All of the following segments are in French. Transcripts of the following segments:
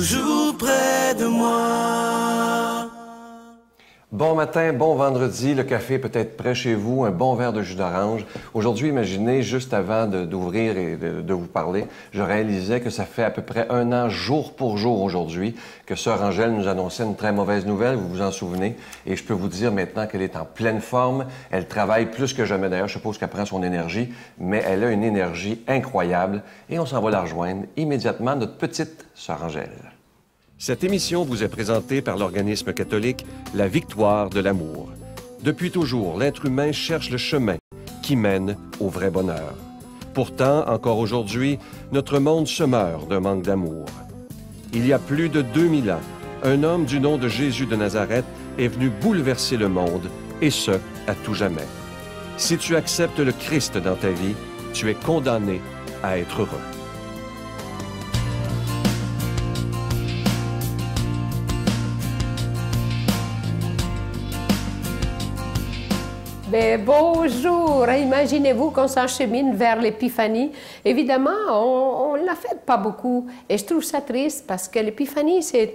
toujours près de moi. Bon matin, bon vendredi. Le café peut être prêt chez vous, un bon verre de jus d'orange. Aujourd'hui, imaginez, juste avant d'ouvrir et de vous parler, je réalisais que ça fait à peu près 1 an, jour pour jour aujourd'hui, que Sœur Angèle nous annonçait une très mauvaise nouvelle, vous vous en souvenez. Et je peux vous dire maintenant qu'elle est en pleine forme. Elle travaille plus que jamais. D'ailleurs, je suppose qu'elle prend son énergie, mais elle a une énergie incroyable. Et on s'en va la rejoindre immédiatement, notre petite Sœur Angèle. Cette émission vous est présentée par l'organisme catholique La Victoire de l'amour. Depuis toujours, l'être humain cherche le chemin qui mène au vrai bonheur. Pourtant, encore aujourd'hui, notre monde se meurt d'un manque d'amour. Il y a plus de 2000 ans, un homme du nom de Jésus de Nazareth est venu bouleverser le monde, et ce, à tout jamais. Si tu acceptes le Christ dans ta vie, tu es condamné à être heureux. Bien, bonjour! Imaginez-vous qu'on s'enchemine vers l'Épiphanie. Évidemment, on ne la fête pas beaucoup. Et je trouve ça triste parce que l'Épiphanie, c'est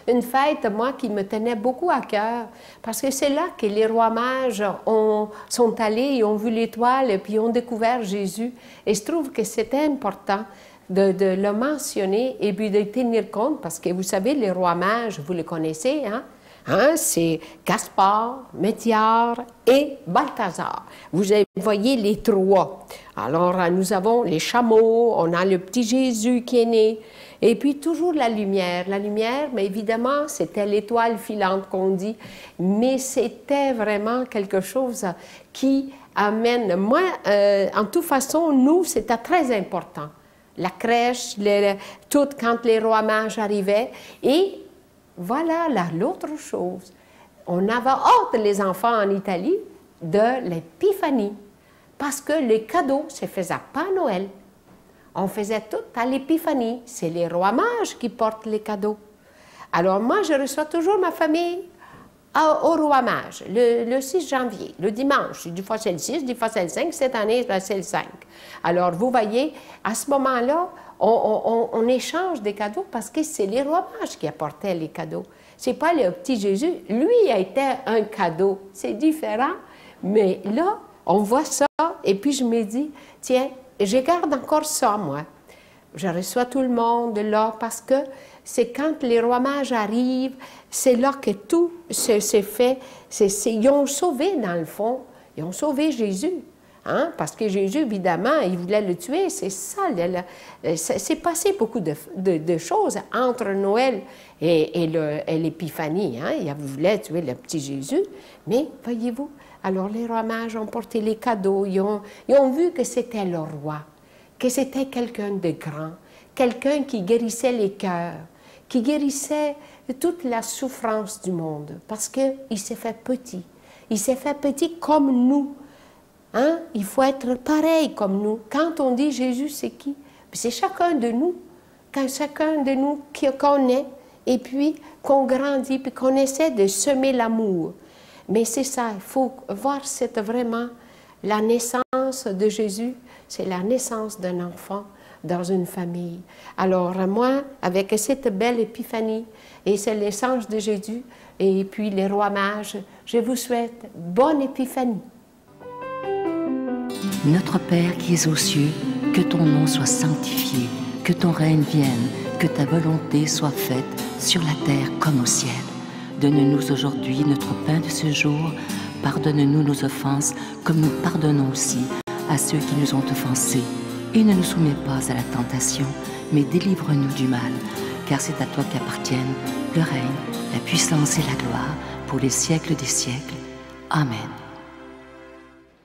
une fête, moi, qui me tenait beaucoup à cœur. Parce que c'est là que les rois mages sont allés, ils ont vu l'étoile et puis ont découvert Jésus. Et je trouve que c'était important de le mentionner et puis de tenir compte parce que vous savez, les rois mages, vous les connaissez, hein? C'est Gaspard, Métiar et Balthazar. Vous voyez les trois. Alors, nous avons les chameaux, on a le petit Jésus qui est né, et puis toujours la lumière. La lumière, mais évidemment, c'était l'étoile filante qu'on dit, mais c'était vraiment quelque chose qui amène... Moi, en toute façon, nous, c'était très important. La crèche, tout quand les rois mages arrivaient, et... Voilà l'autre chose. On avait hâte, les enfants en Italie, de l'Épiphanie. Parce que les cadeaux ne se faisaient pas à Noël. On faisait tout à l'Épiphanie. C'est les rois mages qui portent les cadeaux. Alors moi, je reçois toujours ma famille au roi mage, le 6 janvier, le dimanche. Des fois c'est le 6, des fois c'est le 5. Cette année, c'est le 5. Alors, vous voyez, à ce moment-là, on échange des cadeaux parce que c'est les rois mages qui apportaient les cadeaux. C'est pas le petit Jésus. Lui a été un cadeau. C'est différent. Mais là, on voit ça et puis je me dis, tiens, je garde encore ça, moi. Je reçois tout le monde là parce que c'est quand les rois mages arrivent, c'est là que tout s'est fait. Ils ont sauvé, dans le fond, ils ont sauvé Jésus. Hein? Parce que Jésus, évidemment, il voulait le tuer, c'est ça. C'est passé beaucoup de choses entre Noël et l'Épiphanie. Hein? Il voulait tuer le petit Jésus, mais voyez-vous, alors les rois mages ont porté les cadeaux, ils ont vu que c'était le roi, que c'était quelqu'un de grand, quelqu'un qui guérissait les cœurs, qui guérissait toute la souffrance du monde, parce qu'il s'est fait petit. Il s'est fait petit comme nous. Hein? Il faut être pareil comme nous. Quand on dit Jésus, c'est qui? C'est chacun de nous. Quand chacun de nous qu'on est, et puis qu'on grandit, puis qu'on essaie de semer l'amour. Mais c'est ça, il faut voir cette vraiment la naissance de Jésus, c'est la naissance d'un enfant dans une famille. Alors moi, avec cette belle épiphanie, et c'est la naissance de Jésus, et puis les rois mages, je vous souhaite bonne épiphanie. Notre Père qui es aux cieux, que ton nom soit sanctifié, que ton règne vienne, que ta volonté soit faite sur la terre comme au ciel. Donne-nous aujourd'hui notre pain de ce jour, pardonne-nous nos offenses comme nous pardonnons aussi à ceux qui nous ont offensés. Et ne nous soumets pas à la tentation, mais délivre-nous du mal, car c'est à toi qu'appartiennent le règne, la puissance et la gloire pour les siècles des siècles. Amen.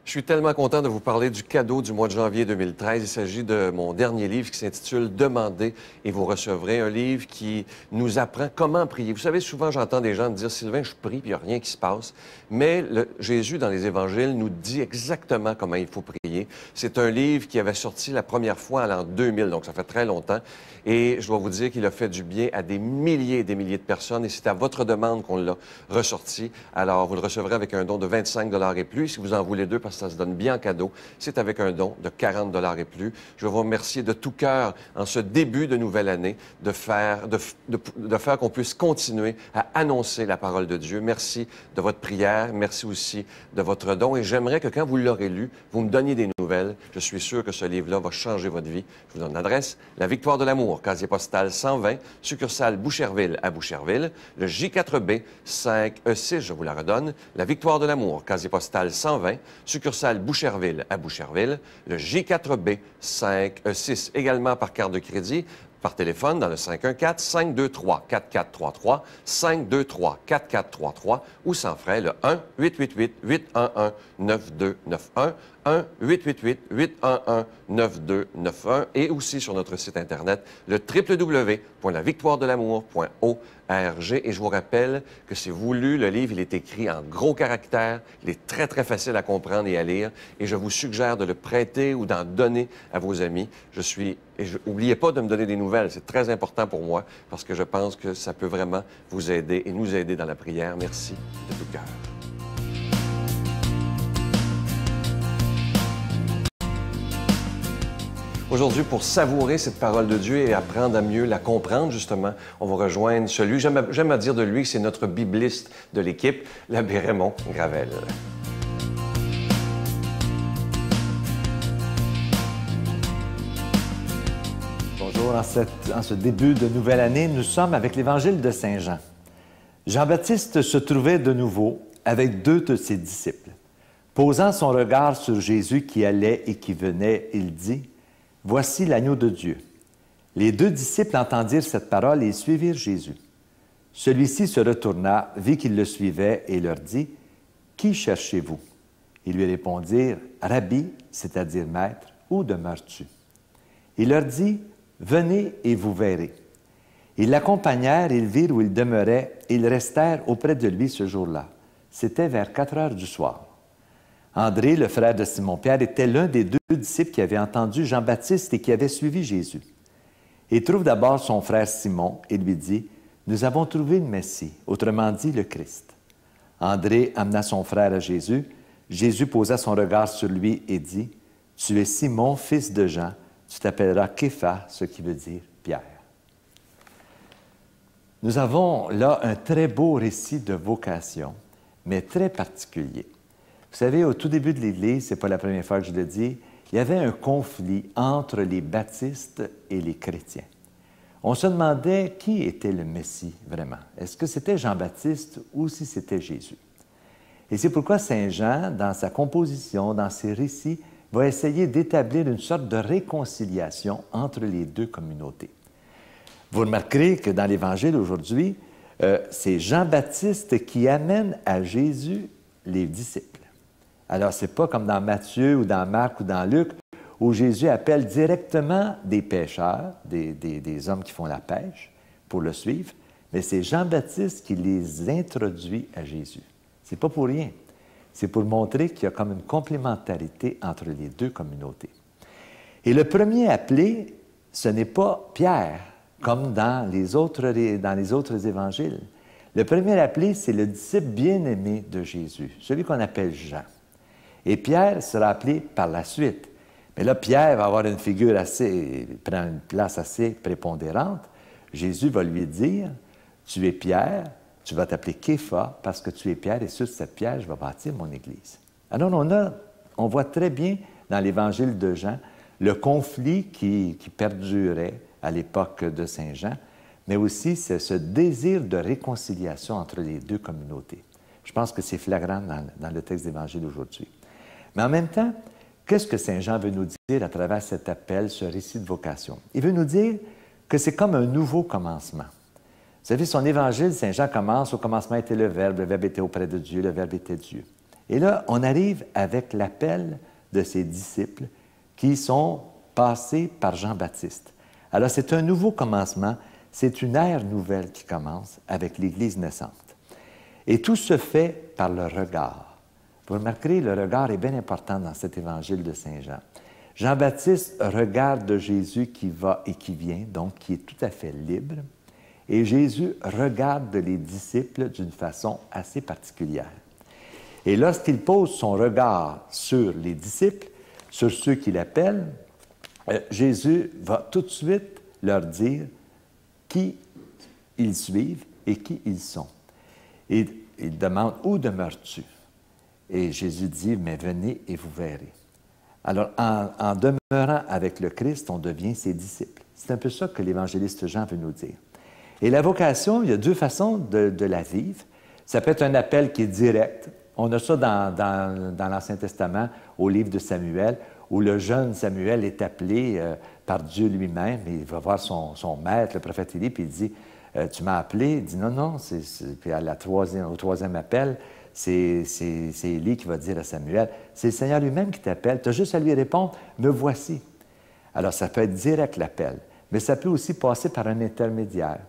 Je suis tellement content de vous parler du cadeau du mois de janvier 2013. Il s'agit de mon dernier livre qui s'intitule « Demandez et vous recevrez », un livre qui nous apprend comment prier. Vous savez, souvent j'entends des gens me dire « Sylvain, je prie, puis il n'y a rien qui se passe ». Mais Jésus, dans les évangiles, nous dit exactement comment il faut prier. C'est un livre qui avait sorti la première fois en l'an 2000, donc ça fait très longtemps. Et je dois vous dire qu'il a fait du bien à des milliers et des milliers de personnes. Et c'est à votre demande qu'on l'a ressorti. Alors, vous le recevrez avec un don de 25 $ et plus, si vous en voulez deux, parce ça se donne bien en cadeau. C'est avec un don de 40 $ et plus. Je veux vous remercier de tout cœur, en ce début de nouvelle année, de faire qu'on puisse continuer à annoncer la parole de Dieu. Merci de votre prière. Merci aussi de votre don. Et j'aimerais que quand vous l'aurez lu, vous me donniez des nouvelles. Je suis sûr que ce livre-là va changer votre vie. Je vous donne l'adresse. La Victoire de l'amour, casier postal 120, succursale Boucherville à Boucherville. Le J4B 5E6, je vous la redonne. La Victoire de l'amour, casier postal 120, succursale Boucherville à Boucherville. Le J4B 5E6, également par carte de crédit, par téléphone dans le 514-523-4433, 523-4433 ou sans frais le 1-888-811-9291, 1-888-811-9291 et aussi sur notre site Internet, le www.lavictoiredelamour.org. Et je vous rappelle que c'est voulu, le livre, il est écrit en gros caractères, il est très, très facile à comprendre et à lire, et je vous suggère de le prêter ou d'en donner à vos amis. N'oubliez pas de me donner des nouvelles, c'est très important pour moi, parce que je pense que ça peut vraiment vous aider et nous aider dans la prière. Merci de tout cœur. Aujourd'hui, pour savourer cette parole de Dieu et apprendre à mieux la comprendre, justement, on va rejoindre celui, j'aime à dire de lui que c'est notre bibliste de l'équipe, l'abbé Raymond Gravel. Bonjour, en ce début de nouvelle année, nous sommes avec l'Évangile de Saint Jean. Jean-Baptiste se trouvait de nouveau avec 2 de ses disciples. Posant son regard sur Jésus qui allait et qui venait, il dit: « Voici l'agneau de Dieu. » Les 2 disciples entendirent cette parole et suivirent Jésus. Celui-ci se retourna, vit qu'ils le suivaient et leur dit: « Qui cherchez-vous? » Ils lui répondirent: « Rabbi, c'est-à-dire maître, où demeures-tu? » Il leur dit: « Venez et vous verrez. » Ils l'accompagnèrent, ils virent où il demeurait, et ils restèrent auprès de lui ce jour-là. C'était vers 4 heures du soir. André, le frère de Simon-Pierre, était l'un des 2 disciples qui avaient entendu Jean-Baptiste et qui avait suivi Jésus. Il trouve d'abord son frère Simon et lui dit: « Nous avons trouvé le Messie, autrement dit le Christ. » André amena son frère à Jésus. Jésus posa son regard sur lui et dit: « Tu es Simon, fils de Jean, tu t'appelleras Képha, ce qui veut dire Pierre. » Nous avons là un très beau récit de vocation, mais très particulier. Vous savez, au tout début de l'Église, ce n'est pas la première fois que je le dis, il y avait un conflit entre les baptistes et les chrétiens. On se demandait qui était le Messie, vraiment. Est-ce que c'était Jean-Baptiste ou si c'était Jésus? Et c'est pourquoi Saint Jean, dans sa composition, dans ses récits, va essayer d'établir une sorte de réconciliation entre les 2 communautés. Vous remarquerez que dans l'Évangile aujourd'hui, c'est Jean-Baptiste qui amène à Jésus les disciples. Alors, ce n'est pas comme dans Matthieu ou dans Marc ou dans Luc, où Jésus appelle directement des pêcheurs, des hommes qui font la pêche, pour le suivre, mais c'est Jean-Baptiste qui les introduit à Jésus. Ce n'est pas pour rien. C'est pour montrer qu'il y a comme une complémentarité entre les 2 communautés. Et le premier appelé, ce n'est pas Pierre, comme dans les autres évangiles. Le premier appelé, c'est le disciple bien-aimé de Jésus, celui qu'on appelle Jean. Et Pierre sera appelé par la suite. Mais là, Pierre va avoir une figure prend une place assez prépondérante. Jésus va lui dire: « Tu es Pierre, tu vas t'appeler Képha parce que tu es Pierre et sur cette pierre, je vais bâtir mon Église. » Alors, on voit très bien dans l'Évangile de Jean le conflit qui perdurait à l'époque de Saint Jean, mais aussi ce désir de réconciliation entre les 2 communautés. Je pense que c'est flagrant dans le texte d'Évangile aujourd'hui. Mais en même temps, qu'est-ce que Saint Jean veut nous dire à travers cet appel, ce récit de vocation? Il veut nous dire que c'est comme un nouveau commencement. Vous savez, son Évangile, Saint Jean commence: « Au commencement était le Verbe était auprès de Dieu, le Verbe était Dieu. » Et là, on arrive avec l'appel de ses disciples qui sont passés par Jean-Baptiste. Alors, c'est un nouveau commencement, c'est une ère nouvelle qui commence avec l'Église naissante. Et tout se fait par le regard. Vous remarquerez, le regard est bien important dans cet évangile de Saint Jean. Jean-Baptiste regarde Jésus qui va et qui vient, donc qui est tout à fait libre, et Jésus regarde les disciples d'une façon assez particulière. Et lorsqu'il pose son regard sur les disciples, sur ceux qui l'appellent, Jésus va tout de suite leur dire qui ils suivent et qui ils sont. Et il demande « Où demeures-tu? » Et Jésus dit « Mais venez et vous verrez. » Alors, en demeurant avec le Christ, on devient ses disciples. C'est un peu ça que l'évangéliste Jean veut nous dire. Et la vocation, il y a deux façons de la vivre. Ça peut être un appel qui est direct. On a ça dans l'Ancien Testament, au livre de Samuel, où le jeune Samuel est appelé par Dieu lui-même, et il va voir son maître, le prophète Élie, puis il dit « Tu m'as appelé? » Il dit « Non, non. » Puis au troisième appel, c'est Élie qui va dire à Samuel « C'est le Seigneur lui-même qui t'appelle. Tu as juste à lui répondre « Me voici. » Alors, ça peut être direct l'appel, mais ça peut aussi passer par un intermédiaire.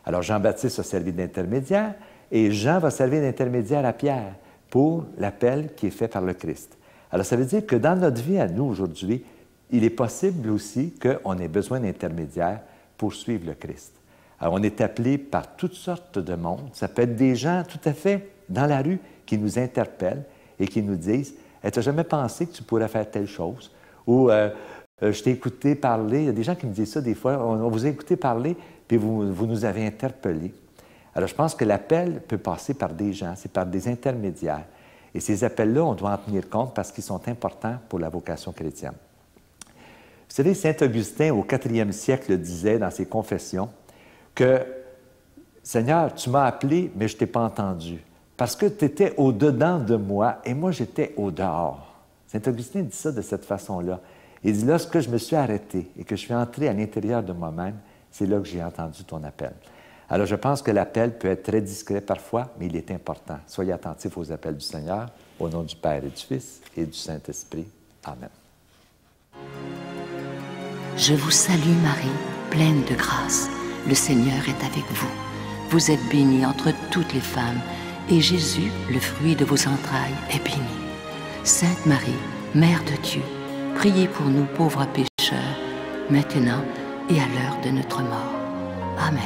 Alors, Jean-Baptiste a servi d'intermédiaire, et Jean va servir d'intermédiaire à Pierre pour l'appel qui est fait par le Christ. Alors, ça veut dire que dans notre vie à nous aujourd'hui, il est possible aussi qu'on ait besoin d'intermédiaires pour suivre le Christ. Alors, on est appelé par toutes sortes de monde. Ça peut être des gens tout à fait dans la rue qui nous interpellent et qui nous disent « Tu n'as jamais pensé que tu pourrais faire telle chose? » Ou « Je t'ai écouté parler. » Il y a des gens qui me disent ça des fois. « On vous a écouté parler, puis vous nous avez interpellés. » Alors, je pense que l'appel peut passer par des gens, c'est par des intermédiaires. Et ces appels-là, on doit en tenir compte parce qu'ils sont importants pour la vocation chrétienne. Vous savez, saint Augustin, au 4e siècle, disait dans ses confessions que « Seigneur, tu m'as appelé, mais je ne t'ai pas entendu, parce que tu étais au-dedans de moi et moi, j'étais au-dehors. » Saint Augustin dit ça de cette façon-là. Il dit « Lorsque je me suis arrêté et que je suis entré à l'intérieur de moi-même, c'est là que j'ai entendu ton appel. » Alors, je pense que l'appel peut être très discret parfois, mais il est important. Soyez attentifs aux appels du Seigneur, au nom du Père et du Fils et du Saint-Esprit. Amen. Je vous salue Marie, pleine de grâce. Le Seigneur est avec vous. Vous êtes bénie entre toutes les femmes, et Jésus, le fruit de vos entrailles, est béni. Sainte Marie, Mère de Dieu, priez pour nous pauvres pécheurs, maintenant et à l'heure de notre mort. Amen.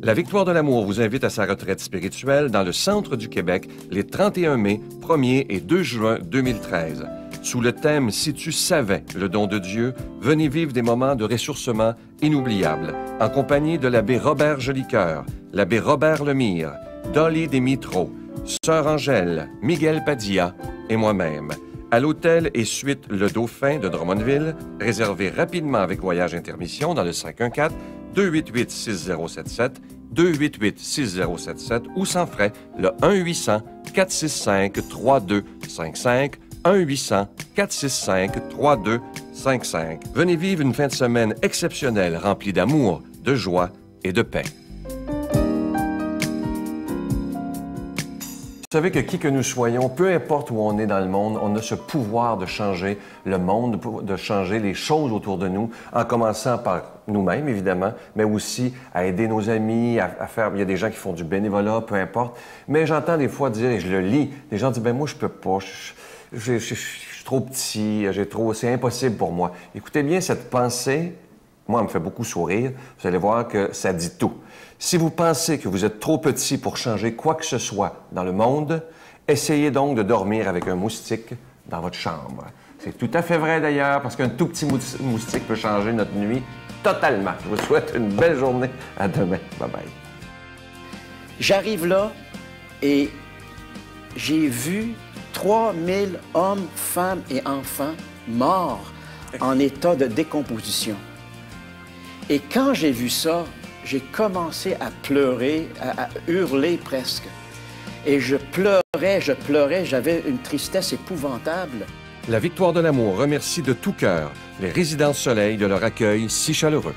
La Victoire de l'amour vous invite à sa retraite spirituelle dans le centre du Québec les 31 mai, 1er et 2 juin 2013. Sous le thème « Si tu savais le don de Dieu », venez vivre des moments de ressourcement inoubliables en compagnie de l'abbé Robert Jolicoeur, l'abbé Robert Lemire, Dolly Desmitreaux, Sœur Angèle, Miguel Padilla et moi-même. À l'hôtel et suite Le Dauphin de Drummondville, réservé rapidement avec voyage intermission dans le 514-288-6077, 288-6077 ou sans frais, le 1-800-465-3255, 1-800-465-3255. Venez vivre une fin de semaine exceptionnelle remplie d'amour, de joie et de paix. Vous savez que qui que nous soyons, peu importe où on est dans le monde, on a ce pouvoir de changer le monde, de changer les choses autour de nous, en commençant par nous-mêmes, évidemment, mais aussi à aider nos amis, à faire... Il y a des gens qui font du bénévolat, peu importe. Mais j'entends des fois dire, et je le lis, des gens disent « Ben moi, je peux pas, je suis trop petit, c'est impossible pour moi. » Écoutez bien cette pensée, moi, elle me fait beaucoup sourire. Vous allez voir que ça dit tout. Si vous pensez que vous êtes trop petit pour changer quoi que ce soit dans le monde, essayez donc de dormir avec un moustique dans votre chambre. C'est tout à fait vrai d'ailleurs, parce qu'un tout petit moustique peut changer notre nuit totalement. Je vous souhaite une belle journée. À demain. Bye-bye. J'arrive là et j'ai vu 3000 hommes, femmes et enfants morts en état de décomposition. Et quand j'ai vu ça, j'ai commencé à pleurer, à hurler presque. Et je pleurais, j'avais une tristesse épouvantable. La Victoire de l'amour remercie de tout cœur les Résidences Soleil de leur accueil si chaleureux.